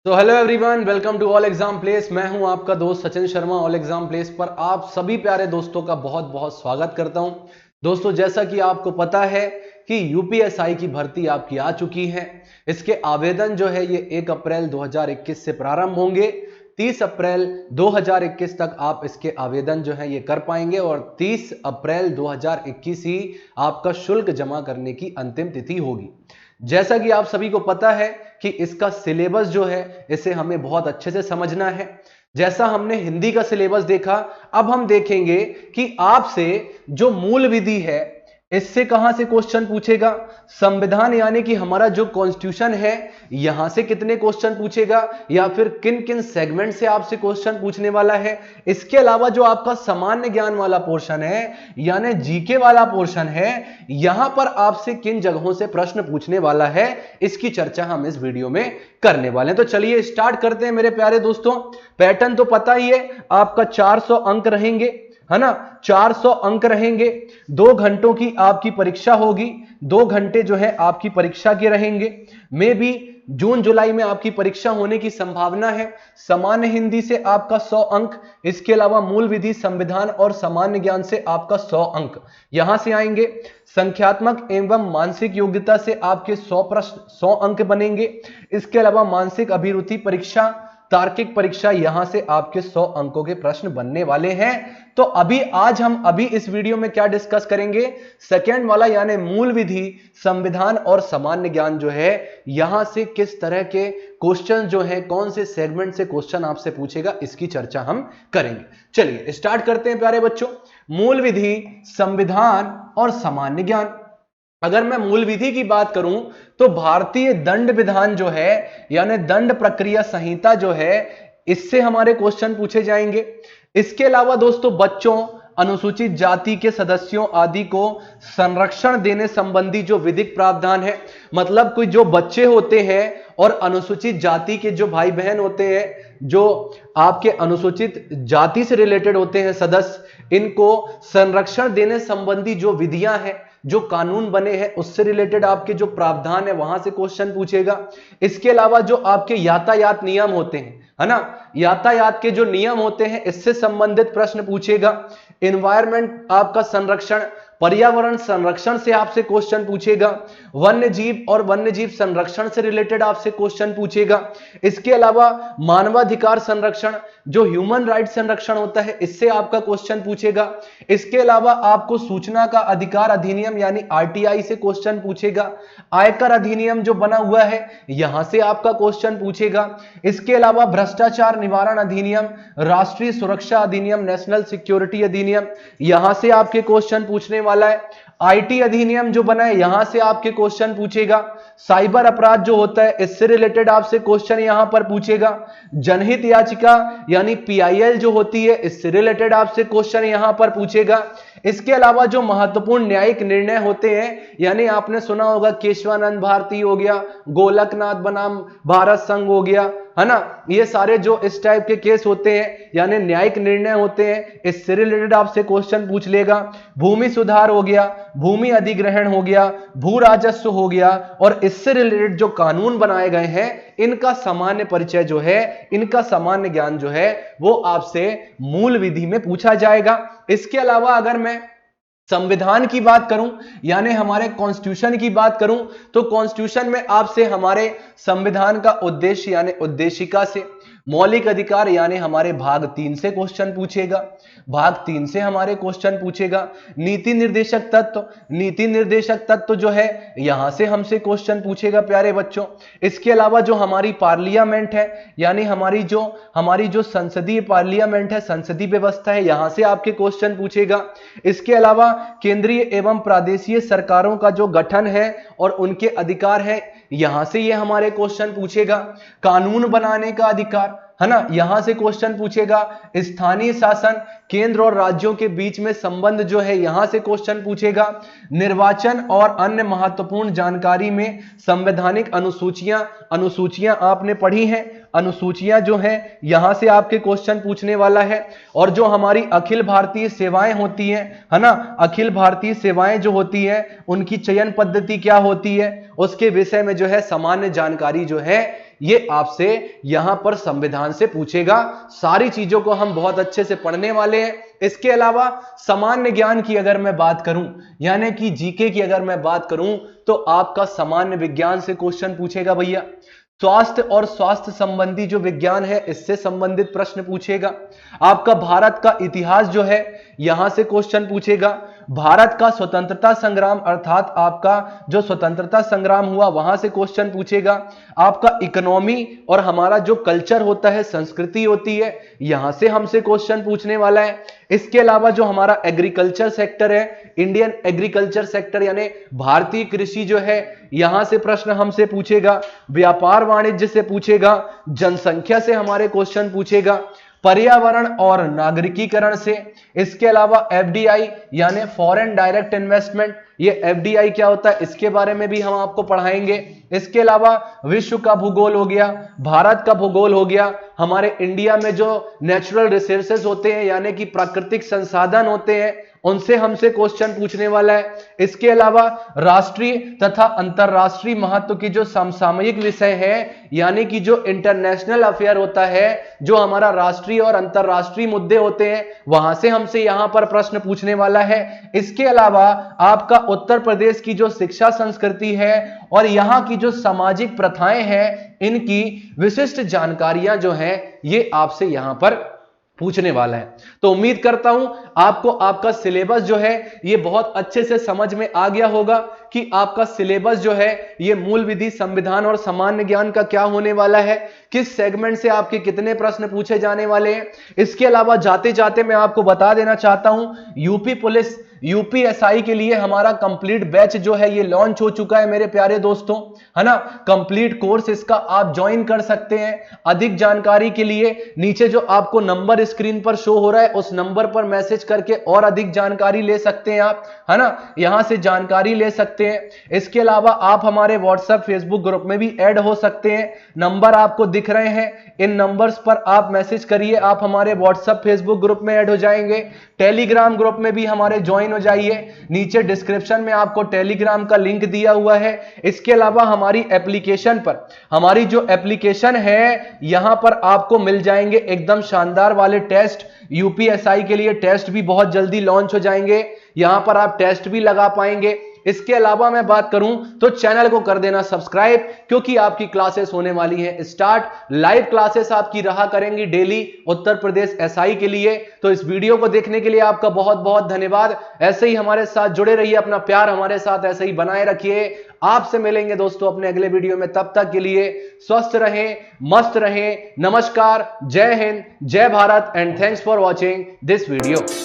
तो hello everyone, welcome to all exam place. मैं हूं आपका दोस्त Sachin Sharma. All exam place पर आप सभी प्यारे दोस्तों का बहुत बहुत स्वागत करता हूं। दोस्तों, जैसा कि आपको पता है कि यूपीएसआई की भर्ती आपकी आ चुकी है। इसके आवेदन जो है ये 1 अप्रैल 2021 से प्रारंभ होंगे। 30 अप्रैल 2021 तक आप इसके आवेदन जो है ये कर पाएंगे और 30 अप्रैल 2021 ही आपका शुल्क जमा करने की अंतिम तिथि होगी। जैसा कि आप सभी को पता है कि इसका सिलेबस जो है इसे हमें बहुत अच्छे से समझना है। जैसा हमने हिंदी का सिलेबस देखा, अब हम देखेंगे कि आपसे जो मूल विधि है इससे कहां से क्वेश्चन पूछेगा, संविधान यानी कि हमारा जो कॉन्स्टिट्यूशन है यहां से कितने क्वेश्चन पूछेगा, या फिर किन किन सेगमेंट से आपसे क्वेश्चन पूछने वाला है। इसके अलावा जो आपका सामान्य ज्ञान वाला पोर्शन है यानी जीके वाला पोर्शन है, यहां पर आपसे किन जगहों से प्रश्न पूछने वाला है, इसकी चर्चा हम इस वीडियो में करने वाले हैं। तो चलिए स्टार्ट करते हैं मेरे प्यारे दोस्तों। पैटर्न तो पता ही है, आपका 400 अंक रहेंगे, है ना। 400 अंक रहेंगे। 2 घंटों की आपकी परीक्षा होगी। 2 घंटे जो है आपकी परीक्षा के रहेंगे। मे भी जून जुलाई में आपकी परीक्षा होने की संभावना है। सामान्य हिंदी से आपका 100 अंक, इसके अलावा मूल विधि, संविधान और सामान्य ज्ञान से आपका 100 अंक यहां से आएंगे। संख्यात्मक एवं मानसिक योग्यता से आपके 100 प्रश्न, 100 अंक बनेंगे। इसके अलावा मानसिक अभिरुचि परीक्षा, तार्किक परीक्षा, यहां से आपके 100 अंकों के प्रश्न बनने वाले हैं। तो आज हम इस वीडियो में क्या डिस्कस करेंगे, सेकेंड वाला यानी मूल विधि, संविधान और सामान्य ज्ञान जो है यहां से किस तरह के क्वेश्चन जो है, कौन से सेगमेंट से क्वेश्चन आपसे पूछेगा, इसकी चर्चा हम करेंगे। चलिए स्टार्ट करते हैं प्यारे बच्चों। मूल विधि, संविधान और सामान्य ज्ञान। अगर मैं मूल विधि की बात करूं तो भारतीय दंड विधान जो है यानी दंड प्रक्रिया संहिता जो है, इससे हमारे क्वेश्चन पूछे जाएंगे। इसके अलावा दोस्तों बच्चों, अनुसूचित जाति के सदस्यों आदि को संरक्षण देने संबंधी जो विधिक प्रावधान है, मतलब कोई जो बच्चे होते हैं और अनुसूचित जाति के जो भाई बहन होते हैं, जो आपके अनुसूचित जाति से रिलेटेड होते हैं सदस्य, इनको संरक्षण देने संबंधी जो विधियां हैं, जो कानून बने हैं, उससे रिलेटेड आपके जो प्रावधान है वहां से क्वेश्चन पूछेगा। इसके अलावा जो आपके यातायात नियम होते हैं, है ना, यातायात के जो नियम होते हैं इससे संबंधित प्रश्न पूछेगा। एनवायरमेंट आपका संरक्षण, पर्यावरण संरक्षण से आपसे क्वेश्चन पूछेगा। वन्य जीव और वन्य जीव संरक्षण से रिलेटेड आपसे क्वेश्चन पूछेगा। इसके अलावा मानवाधिकार संरक्षण, जो ह्यूमन राइट संरक्षण होता है, इससे आपका क्वेश्चन पूछेगा। इसके अलावा आपको सूचना का अधिकार अधिनियम यानी आरटीआई से क्वेश्चन पूछेगा। आयकर अधिनियम जो बना हुआ है यहां से आपका क्वेश्चन पूछेगा। इसके अलावा भ्रष्टाचार निवारण अधिनियम, राष्ट्रीय सुरक्षा अधिनियम, नेशनल सिक्योरिटी अधिनियम, यहां से आपके क्वेश्चन पूछने वाला है। आईटी अधिनियम जो बना है यहां से आपके क्वेश्चन पूछेगा। साइबर अपराध जो होता है इससे रिलेटेड आपसे क्वेश्चन यहां पर पूछेगा। जनहित याचिका यानी पीआईएल जो होती है, इससे रिलेटेड आपसे क्वेश्चन यहां पर पूछेगा। इसके अलावा जो महत्वपूर्ण न्यायिक निर्णय होते हैं, यानी आपने सुना होगा केशवानंद भारती हो गया, गोलकनाथ बनाम भारत संघ हो गया, है ना, ये सारे जो इस टाइप के केस होते हैं यानी न्यायिक निर्णय होते हैं, इससे रिलेटेड आपसे क्वेश्चन पूछ लेगा। भूमि सुधार हो गया, भूमि अधिग्रहण हो गया, भू राजस्व हो गया, और इससे रिलेटेड जो कानून बनाए गए हैं इनका सामान्य परिचय जो है, इनका सामान्य ज्ञान जो है वो आपसे मूल विधि में पूछा जाएगा। इसके अलावा अगर मैं संविधान की बात करूं यानी हमारे कॉन्स्टिट्यूशन की बात करूं, तो कॉन्स्टिट्यूशन में आपसे हमारे संविधान का उद्देश्य यानी उद्देशिका से, मौलिक अधिकार यानी हमारे भाग 3 से क्वेश्चन पूछेगा। भाग 3 से हमारे क्वेश्चन पूछेगा। नीति निर्देशक तत्व, नीति निर्देशक तत्व जो है यहां से हमसे क्वेश्चन पूछेगा प्यारे बच्चों। इसके अलावा जो हमारी पार्लियामेंट है यानी हमारी जो संसदीय पार्लियामेंट है, संसदीय व्यवस्था है, यहां से आपके क्वेश्चन पूछेगा। इसके अलावा केंद्रीय एवं प्रादेशीय सरकारों का जो गठन है और उनके अधिकार है, यहां से ये हमारे क्वेश्चन पूछेगा। कानून बनाने का अधिकार, है ना, यहां से क्वेश्चन पूछेगा। स्थानीय शासन, केंद्र और राज्यों के बीच में संबंध जो है यहां से क्वेश्चन पूछेगा। निर्वाचन और अन्य महत्वपूर्ण जानकारी में संवैधानिक अनुसूचियां आपने पढ़ी हैं, अनुसूचियां जो है यहां से आपके क्वेश्चन पूछने वाला है। और जो हमारी अखिल भारतीय सेवाएं होती हैं, है ना, अखिल भारतीय सेवाएं जो होती है उनकी चयन पद्धति क्या होती है, उसके विषय में जो है सामान्य जानकारी जो है ये आपसे यहां पर संविधान से पूछेगा। सारी चीजों को हम बहुत अच्छे से पढ़ने वाले हैं। इसके अलावा सामान्य ज्ञान की अगर मैं बात करूं, यानी कि जीके की अगर मैं बात करूं, तो आपका सामान्य विज्ञान से क्वेश्चन पूछेगा भैया। स्वास्थ्य और स्वास्थ्य संबंधी जो विज्ञान है इससे संबंधित प्रश्न पूछेगा। आपका भारत का इतिहास जो है यहां से क्वेश्चन पूछेगा। भारत का स्वतंत्रता संग्राम अर्थात आपका जो स्वतंत्रता संग्राम हुआ वहां से क्वेश्चन पूछेगा। आपका इकोनॉमी और हमारा जो कल्चर होता है, संस्कृति होती है, यहां से हमसे क्वेश्चन पूछने वाला है। इसके अलावा जो हमारा एग्रीकल्चर सेक्टर है, इंडियन एग्रीकल्चर सेक्टर यानी भारतीय कृषि जो है, यहां से प्रश्न हमसे पूछेगा। व्यापार वाणिज्य से पूछेगा। जनसंख्या से हमारे क्वेश्चन पूछेगा। पर्यावरण और नागरिकीकरण से। इसके अलावा एफडीआई यानी फॉरेन डायरेक्ट इन्वेस्टमेंट, ये एफडीआई क्या होता है इसके बारे में भी हम आपको पढ़ाएंगे। इसके अलावा विश्व का भूगोल हो गया, भारत का भूगोल हो गया, हमारे इंडिया में जो नेचुरल रिसोर्सेज होते हैं यानी कि प्राकृतिक संसाधन होते हैं उनसे हमसे क्वेश्चन पूछने वाला है। इसके अलावा राष्ट्रीय तथा अंतरराष्ट्रीय महत्व की जो समसामयिक विषय है यानी कि जो इंटरनेशनल अफेयर होता है, जो हमारा राष्ट्रीय और अंतरराष्ट्रीय मुद्दे होते हैं, वहां से हमसे यहां पर प्रश्न पूछने वाला है। इसके अलावा आपका उत्तर प्रदेश की जो शिक्षा संस्कृति है और यहां की जो सामाजिक प्रथाएं हैं, इनकी विशिष्ट जानकारियां जो है ये आपसे यहां पर पूछने वाला है। तो उम्मीद करता हूं आपको आपका सिलेबस जो है ये बहुत अच्छे से समझ में आ गया होगा कि आपका सिलेबस जो है ये मूल विधि, संविधान और सामान्य ज्ञान का क्या होने वाला है, किस सेगमेंट से आपके कितने प्रश्न पूछे जाने वाले हैं। इसके अलावा जाते जाते मैं आपको बता देना चाहता हूं, यूपी पुलिस यूपीएसआई के लिए हमारा कंप्लीट बैच जो है ये लॉन्च हो चुका है मेरे प्यारे दोस्तों, है ना। कंप्लीट कोर्स इसका आप ज्वाइन कर सकते हैं। अधिक जानकारी के लिए नीचे जो आपको नंबर स्क्रीन पर शो हो रहा है उस नंबर पर मैसेज करके और अधिक जानकारी ले सकते हैं आप, है ना, यहां से जानकारी ले सकते हैं। इसके अलावा आप हमारे व्हाट्सएप फेसबुक ग्रुप में भी ऐड हो सकते हैं। नंबर आपको दिख रहे हैं, इन नंबर्स पर आप मैसेज करिए, आप हमारे व्हाट्सएप फेसबुक ग्रुप में ऐड हो जाएंगे। टेलीग्राम ग्रुप में भी हमारे ज्वाइन हो जाइए, नीचे डिस्क्रिप्शन में आपको टेलीग्राम का लिंक दिया हुआ है। इसके अलावा हमारी एप्लीकेशन पर, हमारी जो एप्लीकेशन है यहां पर आपको मिल जाएंगे एकदम शानदार वाले टेस्ट। यूपीएसआई के लिए टेस्ट भी बहुत जल्दी लॉन्च हो जाएंगे, यहां पर आप टेस्ट भी लगा पाएंगे। इसके अलावा मैं बात करूं तो चैनल को कर देना सब्सक्राइब, क्योंकि आपकी क्लासेस होने वाली हैं स्टार्ट। लाइव क्लासेस आपकी रहा करेंगी डेली उत्तर प्रदेश एसआई के लिए। तो इस वीडियो को देखने के लिए आपका बहुत बहुत धन्यवाद। ऐसे ही हमारे साथ जुड़े रहिए, अपना प्यार हमारे साथ ऐसे ही बनाए रखिए। आपसे मिलेंगे दोस्तों अपने अगले वीडियो में, तब तक के लिए स्वस्थ रहें, मस्त रहें। नमस्कार, जय हिंद, जय Bharat and thanks for watching this video.